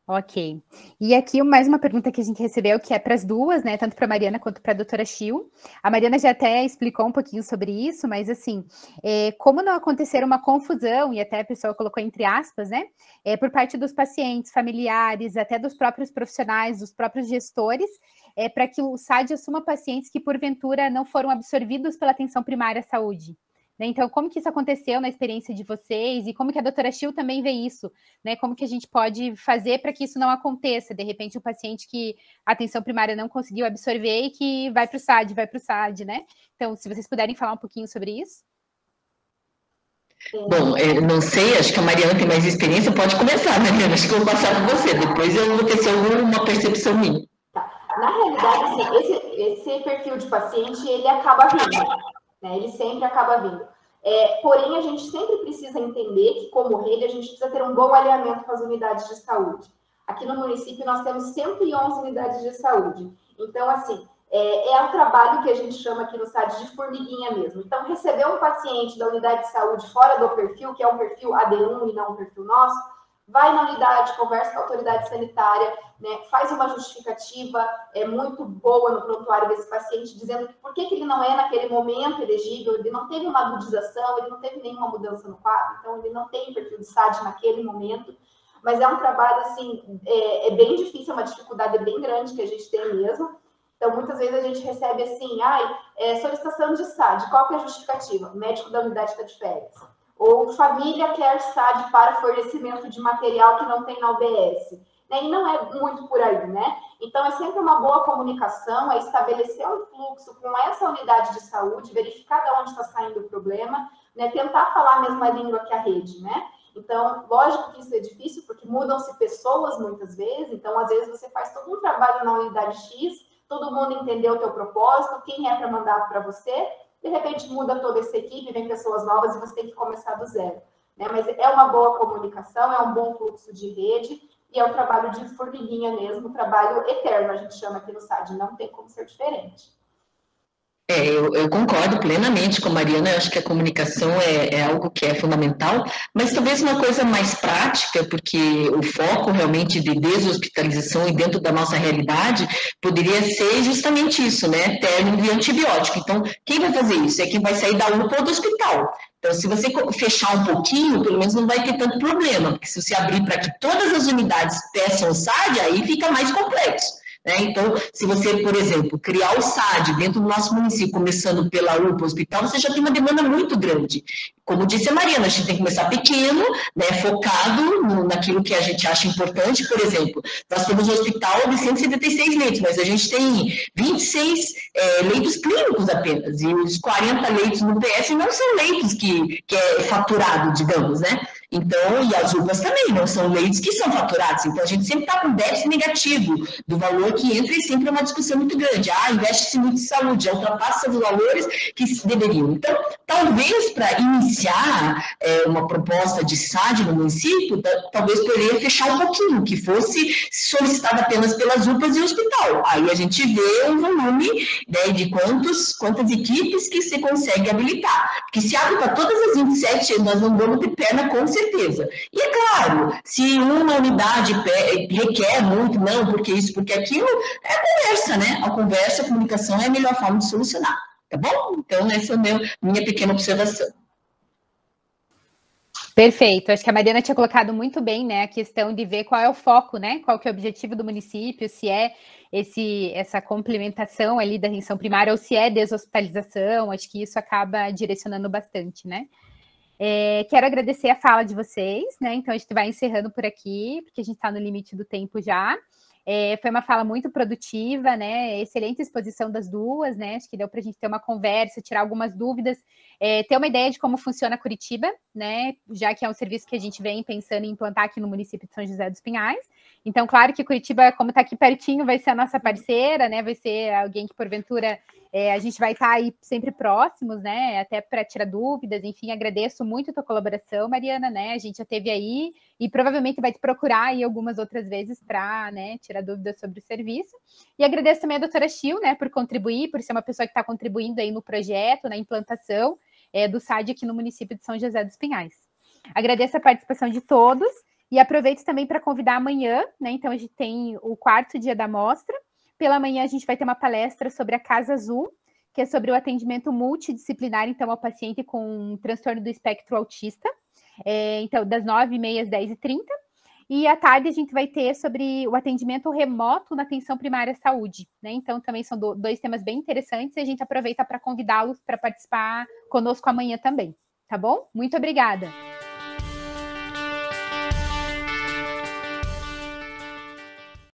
Ok. E aqui mais uma pergunta que a gente recebeu, que é para as duas, né? Tanto para a Mariana quanto para a doutora Chil. A Mariana já até explicou um pouquinho sobre isso, mas assim, como não acontecer uma confusão, e até a pessoa colocou entre aspas, né? Por parte dos pacientes, familiares, até dos próprios profissionais, dos próprios gestores, para que o SAD assuma pacientes que, porventura, não foram absorvidos pela atenção primária à saúde. né? Então, como que isso aconteceu na experiência de vocês e como que a doutora Shil também vê isso, né? Como que a gente pode fazer para que isso não aconteça? De repente, o paciente que a atenção primária não conseguiu absorver e que vai para o SAD, né? Então, se vocês puderem falar um pouquinho sobre isso. Bom, não sei, acho que a Mariana tem mais experiência, pode começar, Mariana, acho que eu vou passar para você, depois eu vou ter alguma percepção minha. Na realidade, assim, esse perfil de paciente, ele acaba vindo, né? Ele sempre acaba vindo. Porém, a gente sempre precisa entender que, como rede, a gente precisa ter um bom alinhamento com as unidades de saúde. Aqui no município, nós temos 111 unidades de saúde. Então, assim, é um trabalho que a gente chama aqui no SAD de formiguinha mesmo. Então, receber um paciente da unidade de saúde fora do perfil, que é um perfil AD1 e não um perfil nosso, vai na unidade, conversa com a autoridade sanitária, né, faz uma justificativa muito boa no prontuário desse paciente, dizendo por que ele não é naquele momento elegível, ele não teve uma agudização, ele não teve nenhuma mudança no quadro, então ele não tem perfil de SAD naquele momento, mas é um trabalho, assim, bem difícil, é uma dificuldade bem grande que a gente tem mesmo. Então, muitas vezes a gente recebe assim, solicitação de SAD, qual que é a justificativa? O médico da unidade está de férias. Ou família quer SAD para fornecimento de material que não tem na UBS. E não é muito por aí, né? Então, é sempre uma boa comunicação, é estabelecer um fluxo com essa unidade de saúde, verificar de onde está saindo o problema, né? Tentar falar a mesma língua que a rede, né? Então, lógico que isso é difícil, porque mudam-se pessoas muitas vezes, então, às vezes, você faz todo um trabalho na unidade X, todo mundo entendeu o teu propósito, quem é para mandar para você, de repente muda toda essa equipe, vem pessoas novas e você tem que começar do zero, né? Mas é uma boa comunicação, é um bom fluxo de rede e é um trabalho de formiguinha mesmo, um trabalho eterno, a gente chama aqui no SAD, não tem como ser diferente. Eu concordo plenamente com a Mariana, eu acho que a comunicação é algo que é fundamental, mas talvez uma coisa mais prática, porque o foco realmente de deshospitalização e dentro da nossa realidade poderia ser justamente isso, né? Término de antibiótico. Então, quem vai fazer isso? É quem vai sair da UPA ou do hospital. Então, se você fechar um pouquinho, pelo menos não vai ter tanto problema, porque se você abrir para que todas as unidades peçam o SAD, aí fica mais complexo. Então, se você, por exemplo, criar o SAD dentro do nosso município, começando pela UPA, hospital, você já tem uma demanda muito grande. Como disse a Mariana, a gente tem que começar pequeno, né, focado naquilo que a gente acha importante. Por exemplo, nós temos um hospital de 176 leitos, mas a gente tem 26 leitos clínicos apenas, e os 40 leitos no PS não são leitos que é faturado, digamos, né? Então, e as UPAs também não são leitos que são faturados, então a gente sempre está com déficit negativo do valor que entra e sempre é uma discussão muito grande. Investe-se muito em saúde, já ultrapassa os valores que se deveriam. Então, talvez para iniciar uma proposta de SAD no município, talvez poderia fechar um pouquinho, que fosse solicitado apenas pelas UPAs e hospital. Aí a gente vê um volume, né, de quantas equipes que se consegue habilitar. Porque se abre para todas as 27, nós não vamos ter perna com certeza. E é claro, se uma unidade requer muito, não, porque isso, porque aquilo, é a conversa, né? A conversa, a comunicação é a melhor forma de solucionar. Tá bom? Então, essa é a minha pequena observação. Perfeito. Acho que a Mariana tinha colocado muito bem, né, a questão de ver qual é o foco, né? Qual que é o objetivo do município, se é essa complementação ali da atenção primária ou se é deshospitalização. Acho que isso acaba direcionando bastante, né? Quero agradecer a fala de vocês, né? Então, a gente vai encerrando por aqui, porque a gente está no limite do tempo já. Foi uma fala muito produtiva, né? Excelente exposição das duas, né? Acho que deu para a gente ter uma conversa, tirar algumas dúvidas, ter uma ideia de como funciona Curitiba, né? Já que é um serviço que a gente vem pensando em implantar aqui no município de São José dos Pinhais. Então, claro que Curitiba, como está aqui pertinho, vai ser a nossa parceira, né? Vai ser alguém que, porventura, a gente vai estar aí sempre próximos, né? Até para tirar dúvidas. Enfim, agradeço muito a tua colaboração, Mariana, né? A gente já esteve aí e provavelmente vai te procurar aí algumas outras vezes para, né, tirar dúvidas sobre o serviço. E agradeço também a doutora Shil, né, por contribuir, por ser uma pessoa que está contribuindo aí no projeto, na implantação do SAD aqui no município de São José dos Pinhais. Agradeço a participação de todos e aproveito também para convidar amanhã, né? Então, a gente tem o 4º dia da mostra. Pela manhã, a gente vai ter uma palestra sobre a Casa Azul, que é sobre o atendimento multidisciplinar, então, ao paciente com um transtorno do espectro autista. Então, das 9h30 às 10h30. E à tarde a gente vai ter sobre o atendimento remoto na atenção primária à saúde, né? Então também são dois temas bem interessantes e a gente aproveita para convidá-los para participar conosco amanhã também, tá bom? Muito obrigada.